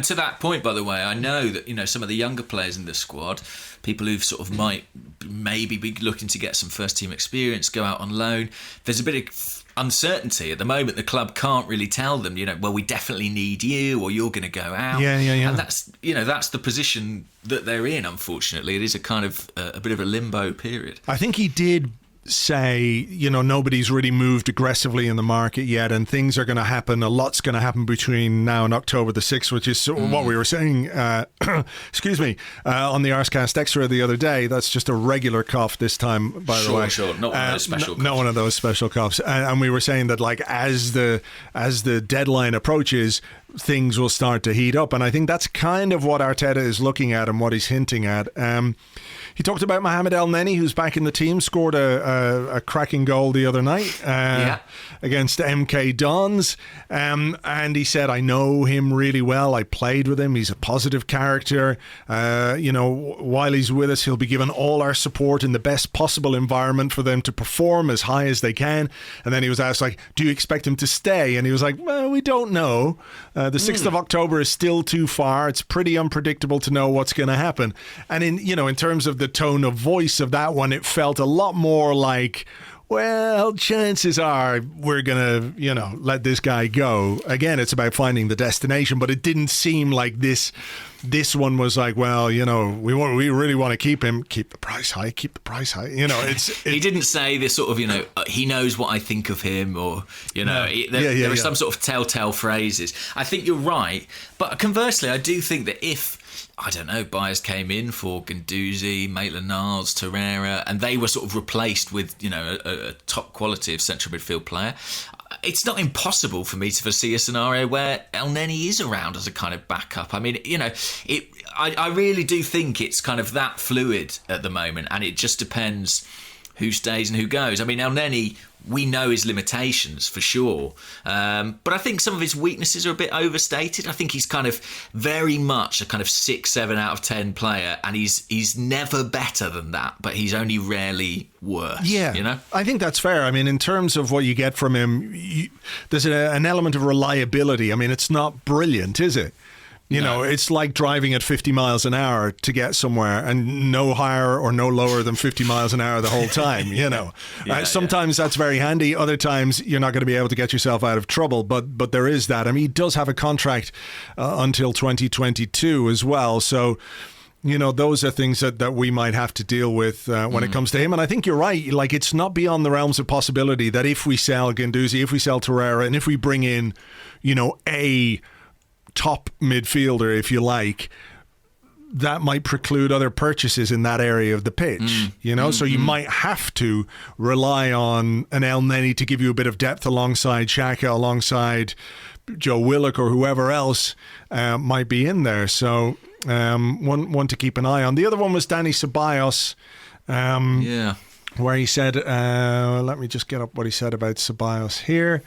to that point, by the way, I know that, you know, some of the younger players in the squad, people who sort of might maybe be looking to get some first team experience, go out on loan. There's a bit of uncertainty at the moment. The club can't really tell them, you know, well, we definitely need you, or you're going to go out. Yeah. And that's, you know, that's the position that they're in. Unfortunately, it is a kind of a bit of a limbo period. I think he did say, you know, nobody's really moved aggressively in the market yet, and things are going to happen. A lot's going to happen between now and October the 6th, which is what we were saying, excuse me, on the Arsecast Extra the other day. That's just a regular cough this time, by the way. Sure, not one of those special coughs. Not one of those special coughs. And we were saying that, like, as the deadline approaches, things will start to heat up. And I think that's kind of what Arteta is looking at and what he's hinting at. He talked about Mohamed Elneny, who's back in the team, scored a cracking goal the other night against MK Dons. And he said, I know him really well. I played with him. He's a positive character. You know, while he's with us, he'll be given all our support in the best possible environment for them to perform as high as they can. And then he was asked, like, do you expect him to stay? And he was like, well, we don't know. The 6th of October is still too far. It's pretty unpredictable to know what's going to happen. And in terms of the tone of voice of that one, it felt a lot more like, well, chances are we're going to, let this guy go. Again, it's about finding the destination, but it didn't seem like this one was like, well, we really want to keep him, keep the price high. He didn't say this sort of, he knows what I think of him, or, there are some sort of telltale phrases. I think you're right. But conversely, I do think that if, I don't know, buyers came in for Guendouzi, Maitland-Niles, Torreira, and they were sort of replaced with, a a top quality of central midfield player. It's not impossible for me to foresee a scenario where Elneny is around as a kind of backup. I mean, I really do think it's kind of that fluid at the moment, and it just depends who stays and who goes. I mean, Elneny, we know his limitations for sure, but I think some of his weaknesses are a bit overstated. I think he's kind of very much a kind of 6, 7 out of 10 player, and he's never better than that, but he's only rarely worse. Yeah, you know, I think that's fair. I mean, in terms of what you get from him, there's an element of reliability. I mean, it's not brilliant, is it? You know, it's like driving at 50 miles an hour to get somewhere, and no higher or no lower than 50 miles an hour the whole time, you know. Sometimes that's very handy. Other times you're not going to be able to get yourself out of trouble. But there is that. I mean, he does have a contract until 2022 as well. So, you know, those are things that we might have to deal with when it comes to him. And I think you're right. Like, it's not beyond the realms of possibility that if we sell Guendouzi, if we sell Torreira, and if we bring in, you know, a top midfielder, if you like, that might preclude other purchases in that area of the pitch, you know? So you might have to rely on an Elneny to give you a bit of depth alongside Xhaka, alongside Joe Willock, or whoever else might be in there. So one to keep an eye on. The other one was Dani Ceballos, where he said, let me just get up what he said about Ceballos here.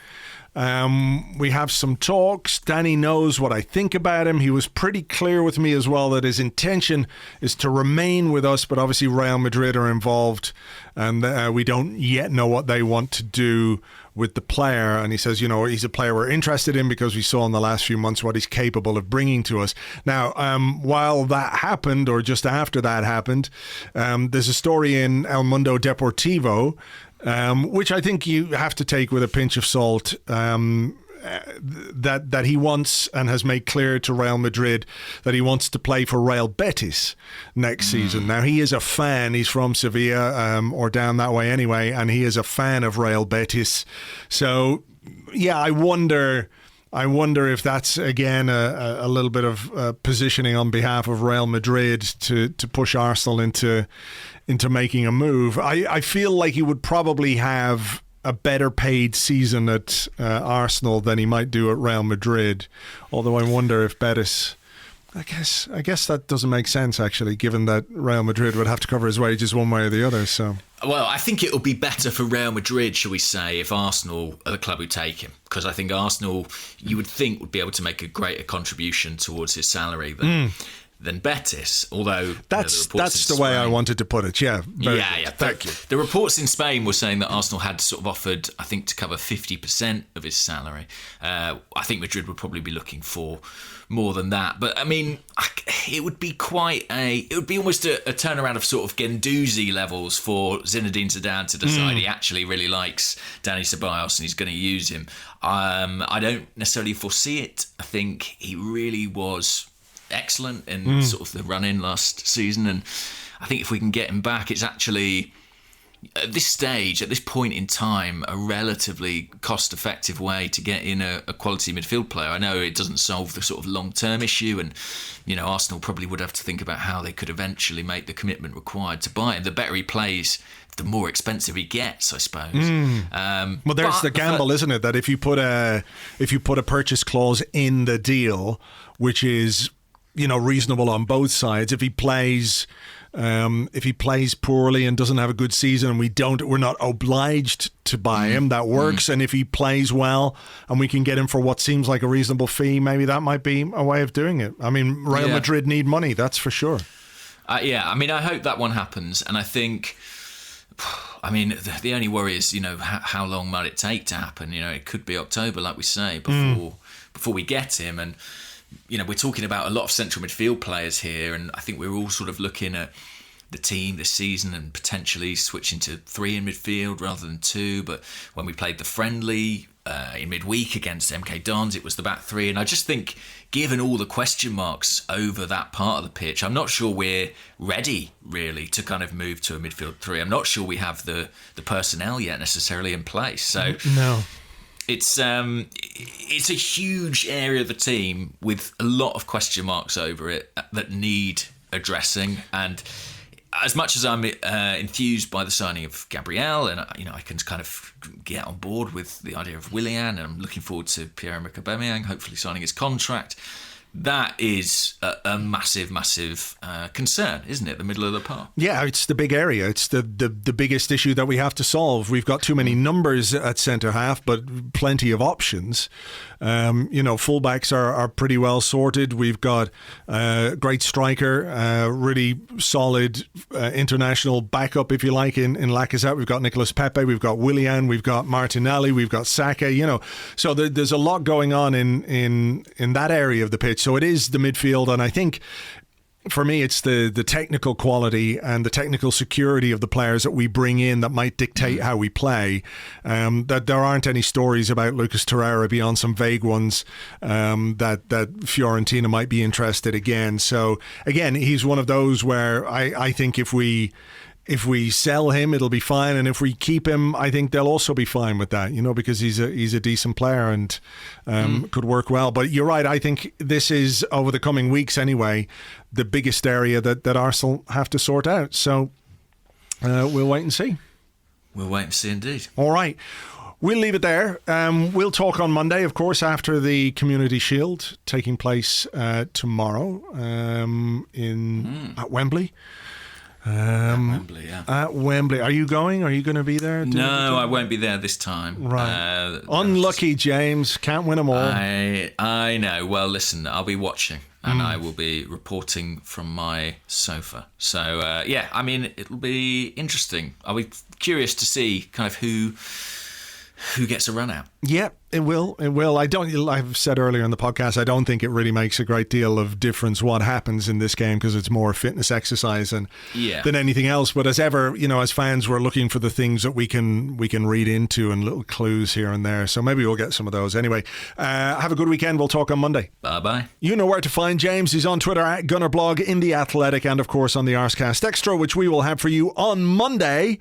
We have some talks. Dani knows what I think about him. He was pretty clear with me as well that his intention is to remain with us, but obviously Real Madrid are involved, and we don't yet know what they want to do with the player. And he says, you know, he's a player we're interested in because we saw in the last few months what he's capable of bringing to us. Now, while that happened, or just after that happened, there's a story in El Mundo Deportivo, which I think you have to take with a pinch of salt, that he wants and has made clear to Real Madrid that he wants to play for Real Betis next season. Now, he is a fan. He's from Sevilla, or down that way anyway, and he is a fan of Real Betis. So, yeah, I wonder if that's, again, a little bit of positioning on behalf of Real Madrid to push Arsenal into making a move. I feel like he would probably have a better paid season at Arsenal than he might do at Real Madrid. Although I wonder if Betis... I guess that doesn't make sense, actually, given that Real Madrid would have to cover his wages one way or the other. So, well, I think it will be better for Real Madrid, shall we say, if Arsenal are the club who take him, because I think Arsenal, you would think, would be able to make a greater contribution towards his salary than Betis, although that's the way I wanted to put it. Yeah, thank you. The reports in Spain were saying that Arsenal had sort of offered, I think, to cover 50% of his salary. I think Madrid would probably be looking for more than that, but I mean, it would be almost a turnaround of sort of Guendouzi levels for Zinedine Zidane to decide he actually really likes Dani Ceballos and he's going to use him. I don't necessarily foresee it. I think he really was excellent in sort of the run-in last season, and I think if we can get him back, it's actually at this stage, at this point in time, a relatively cost-effective way to get in a quality midfield player. I know it doesn't solve the sort of long-term issue, and you know, Arsenal probably would have to think about how they could eventually make the commitment required to buy him. The better he plays, the more expensive he gets, I suppose. Well, there's the gamble, isn't it? That if you put a purchase clause in the deal, which is, you know, reasonable on both sides, if he plays poorly and doesn't have a good season, and we're not obliged to buy him, that works. And if he plays well and we can get him for what seems like a reasonable fee, maybe that might be a way of doing it. I mean, Real Madrid need money, that's for sure. I mean, I hope that one happens, and I think, I mean, the only worry is, you know, how long might it take to happen? You know, it could be October, like we say, before we get him. And you know, we're talking about a lot of central midfield players here, and I think we're all sort of looking at the team this season and potentially switching to 3 in midfield rather than 2. But when we played the friendly in midweek against MK Dons, it was the back 3. And I just think, given all the question marks over that part of the pitch, I'm not sure we're ready, really, to kind of move to a midfield 3. I'm not sure we have the personnel yet necessarily in place. So no. It's a huge area of the team with a lot of question marks over it that need addressing, and as much as I'm enthused by the signing of Gabriel, and I can kind of get on board with the idea of Willian, and I'm looking forward to Pierre-Emerick Aubameyang hopefully signing his contract. That is a massive, massive concern, isn't it? The middle of the park. Yeah, it's the big area. It's the biggest issue that we have to solve. We've got too many numbers at centre half, but plenty of options. Fullbacks are pretty well sorted. We've got a great striker, really solid international backup, if you like, in Lacazette. We've got Nicolas Pepe, we've got Willian, we've got Martinelli, we've got Saka. So there's a lot going on in that area of the pitch. So it is the midfield, and I think for me it's the technical quality and the technical security of the players that we bring in that might dictate how we play. That there aren't any stories about Lucas Torreira beyond some vague ones that Fiorentina might be interested again. So again, he's one of those where I think if we sell him, it'll be fine, and if we keep him, I think they'll also be fine with that, because he's a decent player and could work well. But you're right, I think this is, over the coming weeks anyway, the biggest area that Arsenal have to sort out. So we'll wait and see. We'll wait and see indeed. All right. We'll leave it there. We'll talk on Monday, of course, after the Community Shield taking place tomorrow at Wembley. At Wembley, yeah. At Wembley. Are you going? Are you going to be there? No, I won't be there this time. Right. Unlucky, James. Can't win them all. I know. Well, listen, I'll be watching and I will be reporting from my sofa. So, it'll be interesting. I'll be curious to see kind of who gets a run out. Yeah, it will. I've said earlier in the podcast, I don't think it really makes a great deal of difference what happens in this game because it's more a fitness exercise than anything else. But as ever, as fans, we're looking for the things that we can read into and little clues here and there. So maybe we'll get some of those. Anyway, have a good weekend. We'll talk on Monday. Bye-bye. You know where to find James. He's on Twitter at Gunnerblog, in The Athletic, and of course on the Arsecast Extra, which we will have for you on Monday,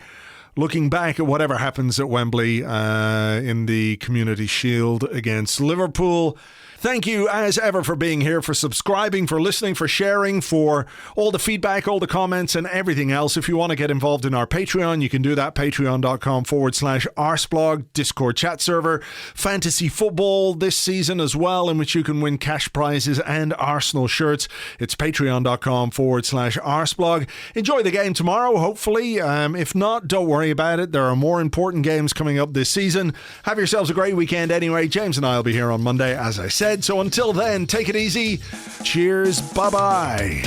looking back at whatever happens at Wembley in the Community Shield against Liverpool. Thank you, as ever, for being here, for subscribing, for listening, for sharing, for all the feedback, all the comments, and everything else. If you want to get involved in our Patreon, you can do that. Patreon.com/Arseblog, Discord chat server, fantasy football this season as well, in which you can win cash prizes and Arsenal shirts. It's Patreon.com/Arseblog. Enjoy the game tomorrow, hopefully. If not, don't worry about it. There are more important games coming up this season. Have yourselves a great weekend anyway. James and I will be here on Monday, as I said. So until then, take it easy. Cheers. Bye-bye.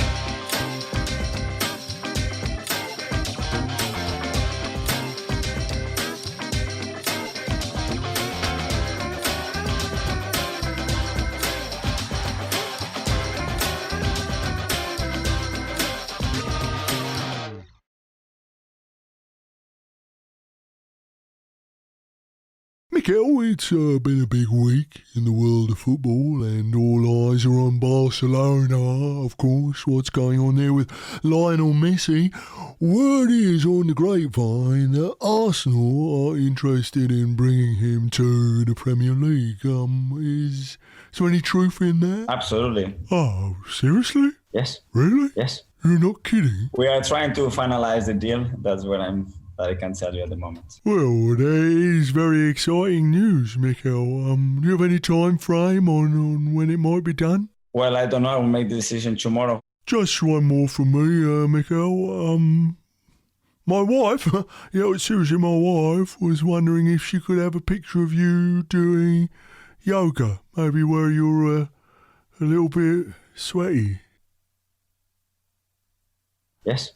Mikel, it's been a big week in the world of football, and all eyes are on Barcelona, of course. What's going on there with Lionel Messi? Word is on the grapevine that Arsenal are interested in bringing him to the Premier League. Is there any truth in that? Absolutely. Oh, seriously? Yes. Really? Yes. You're not kidding? We are trying to finalize the deal. That's what I can tell you at the moment. Well, that is very exciting news, Mikel. Do you have any time frame on when it might be done? Well, I don't know. I will make the decision tomorrow. Just one more from me, Mikel. My wife, seriously, my wife was wondering if she could have a picture of you doing yoga, maybe where you're a little bit sweaty. Yes.